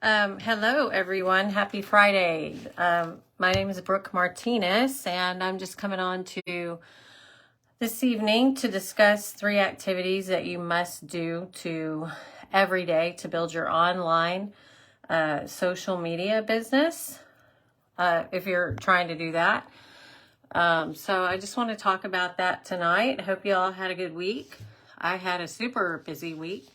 Hello, everyone. Happy Friday. My name is Brooke Martinez, and I'm just coming on to this evening to discuss 3 activities that you must do every day to build your online social media business if you're trying to do that. So I just want to talk about that tonight. Hope you all had a good week. I had a super busy week.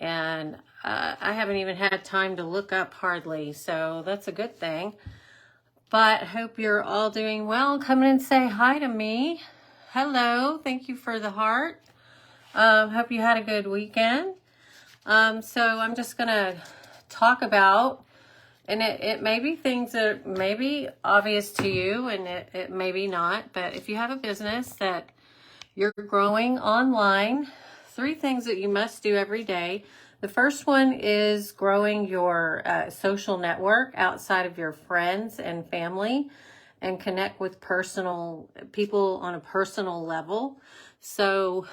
And I haven't even had time to look up hardly, so that's a good thing. But hope you're all doing well. Come in and say hi to me. Hello, thank you for the heart. Hope you had a good weekend. So I'm just gonna talk about, and it may be things that may be obvious to you, and it may be not, but if you have a business that you're growing online, 3 things that you must do every day. The first one is growing your social network outside of your friends and family and connect with people on a personal level. So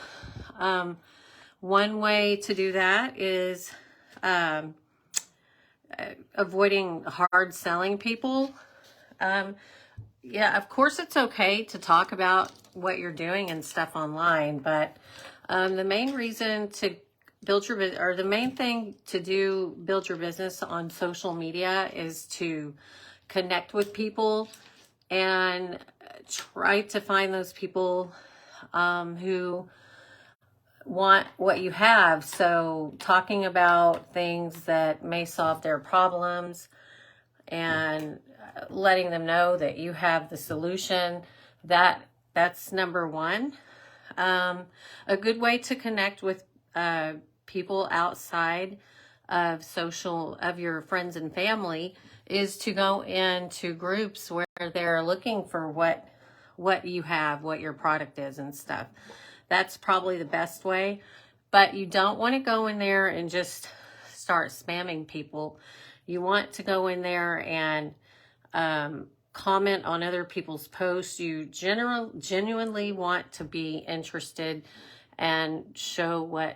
one way to do that is avoiding hard selling people. Yeah, of course it's okay to talk about what you're doing and stuff online, but the main reason to build your business, or the main thing to build your business on social media, is to connect with people and try to find those people who want what you have. So talking about things that may solve their problems and letting them know that you have the solution, that's number one. A good way to connect with people outside of your friends and family is to go into groups where they're looking for what you have, what your product is and stuff. That's probably the best way, but you don't want to go in there and just start spamming people. You want to go in there and comment on other people's posts. You genuinely want to be interested and show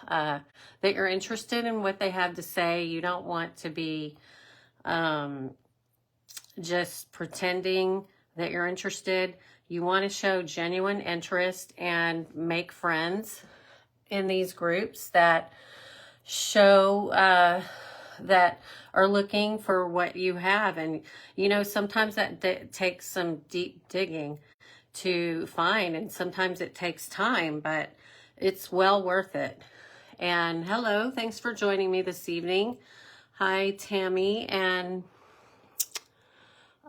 that you're interested in what they have to say. You don't want to be just pretending that you're interested. You want to show genuine interest and make friends in these groups that show that are looking for what you have. And sometimes that takes some deep digging to find, and sometimes it takes time, but it's well worth it. And hello, thanks for joining me this evening. Hi, Tammy and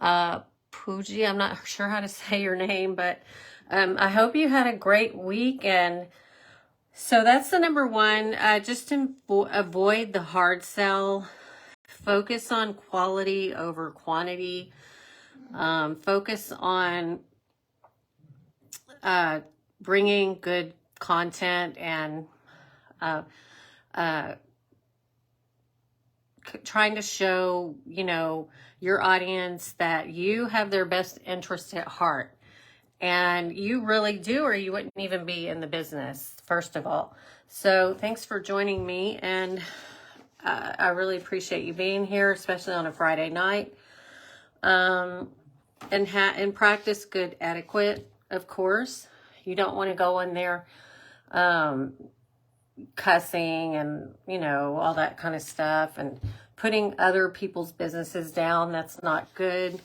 Pooji. I'm not sure how to say your name, but I hope you had a great week. And so that's the number one. Just to avoid the hard sell. Focus on quality over quantity. Focus on bringing good content and trying to show, your audience that you have their best interest at heart. And you really do, or you wouldn't even be in the business, first of all. So thanks for joining me, and I really appreciate you being here, especially on a Friday night. And practice good etiquette, of course. You don't want to go in there cussing and, all that kind of stuff, and putting other people's businesses down. That's not good.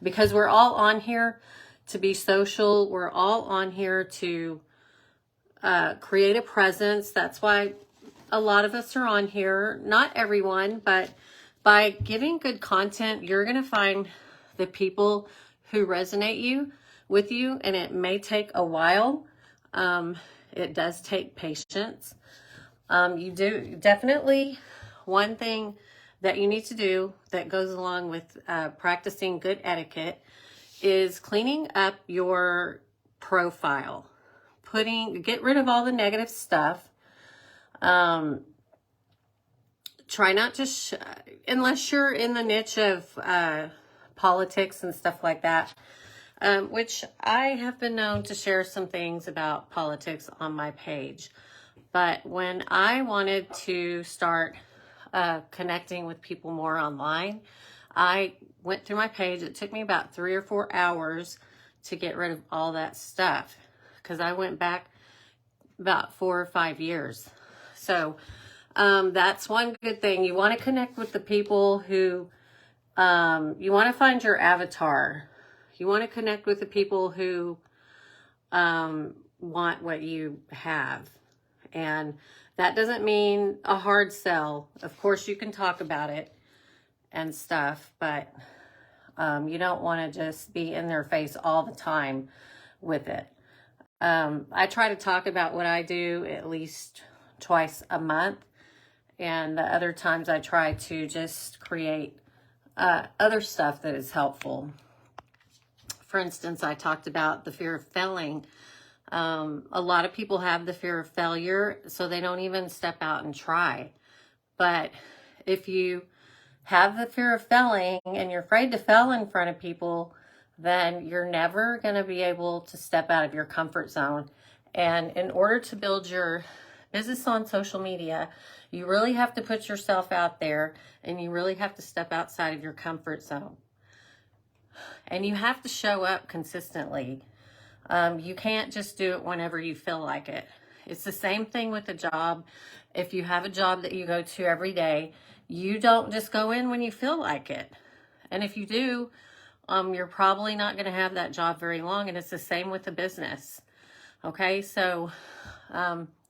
Because we're all on here to be social. We're all on here to create a presence. That's why a lot of us are on here. Not everyone, but by giving good content, you're going to find the people who resonate with you, and it may take a while. It does take patience. You do definitely, one thing that you need to do that goes along with practicing good etiquette is cleaning up your profile. Get rid of all the negative stuff. Try not to, unless you're in the niche of politics and stuff like that, which I have been known to share some things about politics on my page. But when I wanted to start connecting with people more online. I went through my page. It took me about 3 or 4 hours to get rid of all that stuff because I went back about 4 or 5 years. So that's one good thing. You want to connect with the people who, you want to find your avatar. You want to connect with the people who want what you have. And that doesn't mean a hard sell. Of course, you can talk about it and stuff, but you don't want to just be in their face all the time with it. I try to talk about what I do at least twice a month, and the other times I try to just create other stuff that is helpful. For instance, I talked about the fear of failing. A lot of people have the fear of failure, so they don't even step out and try. But if you have the fear of failing and you're afraid to fail in front of people, then you're never going to be able to step out of your comfort zone. And in order to build your business on social media, you really have to put yourself out there, and you really have to step outside of your comfort zone. And you have to show up consistently. You can't just do it whenever you feel like it. It's the same thing with a job. If you have a job that you go to every day, you don't just go in when you feel like it. And if you do, you're probably not going to have that job very long. And it's the same with the business. Okay, so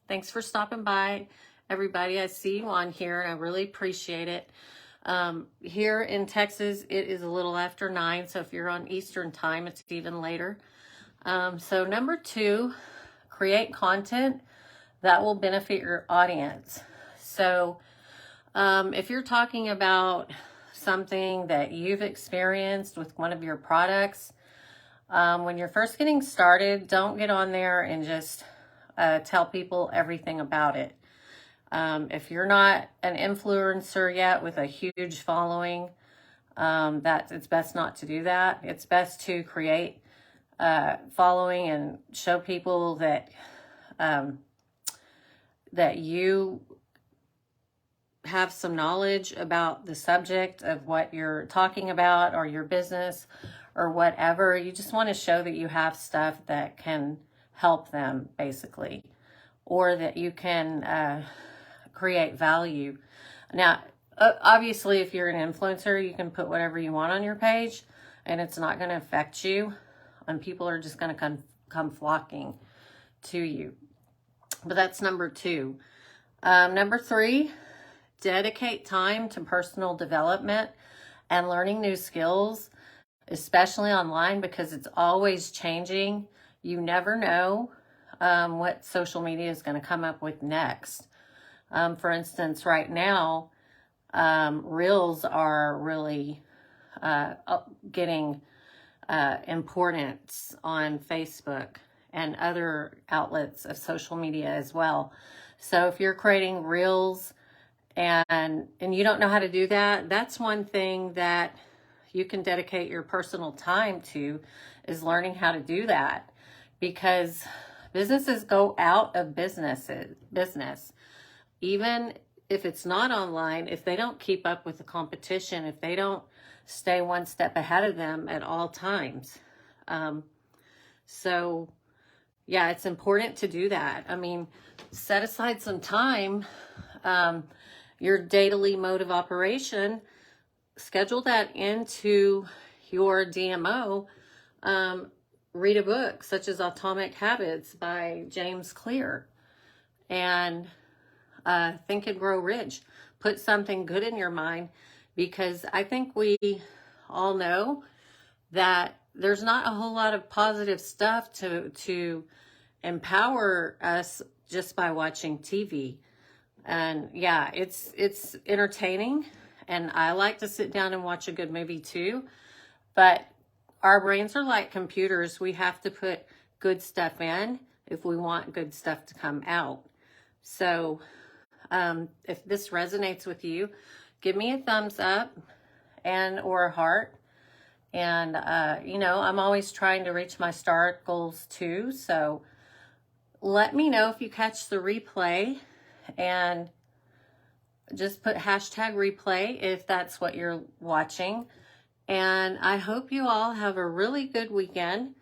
thanks for stopping by, everybody. I see you on here, and I really appreciate it. Here in Texas, it is a little after 9, so if you're on Eastern time, it's even later. So number 2, create content that will benefit your audience. So if you're talking about something that you've experienced with one of your products, when you're first getting started, don't get on there and just tell people everything about it. If you're not an influencer yet with a huge following, it's best not to do that. It's best to create following and show people that that you have some knowledge about the subject of what you're talking about, or your business, or whatever. You just want to show that you have stuff that can help them, basically, or that you can create value. Now, obviously, if you're an influencer, you can put whatever you want on your page, and it's not going to affect you, and people are just going to come flocking to you. But that's number 2. Number 3, dedicate time to personal development and learning new skills, especially online, because it's always changing. You never know what social media is going to come up with next. For instance, right now, Reels are really getting importance on Facebook and other outlets of social media as well. So if you're creating Reels and you don't know how to do that, that's one thing that you can dedicate your personal time to, is learning how to do that, because businesses go out of business. Even if it's not online, if they don't keep up with the competition, if they don't stay one step ahead of them at all times. So yeah, it's important to do that. I mean, set aside some time, your daily mode of operation, schedule that into your DMO. Read a book such as Atomic Habits by James Clear, and Think and Grow Rich. Put something good in your mind, because I think we all know that there's not a whole lot of positive stuff to empower us just by watching TV. And yeah, it's entertaining, and I like to sit down and watch a good movie too, but our brains are like computers. We have to put good stuff in if we want good stuff to come out. So if this resonates with you, give me a thumbs up and or a heart. And, I'm always trying to reach my STAR goals too. So let me know if you catch the replay, and just put hashtag replay if that's what you're watching. And I hope you all have a really good weekend.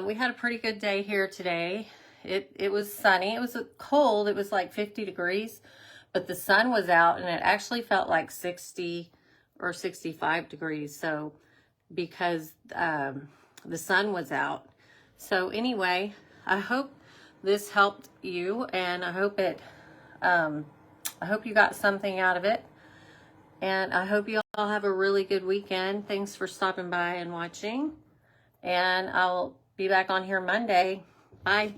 We had a pretty good day here today. It was sunny. It was cold. It was like 50 degrees, but the sun was out and it actually felt like 60 or 65 degrees. So because the sun was out. So anyway, I hope this helped you, and I hope you got something out of it. And I hope you all have a really good weekend. Thanks for stopping by and watching. And I'll be back on here Monday. Bye.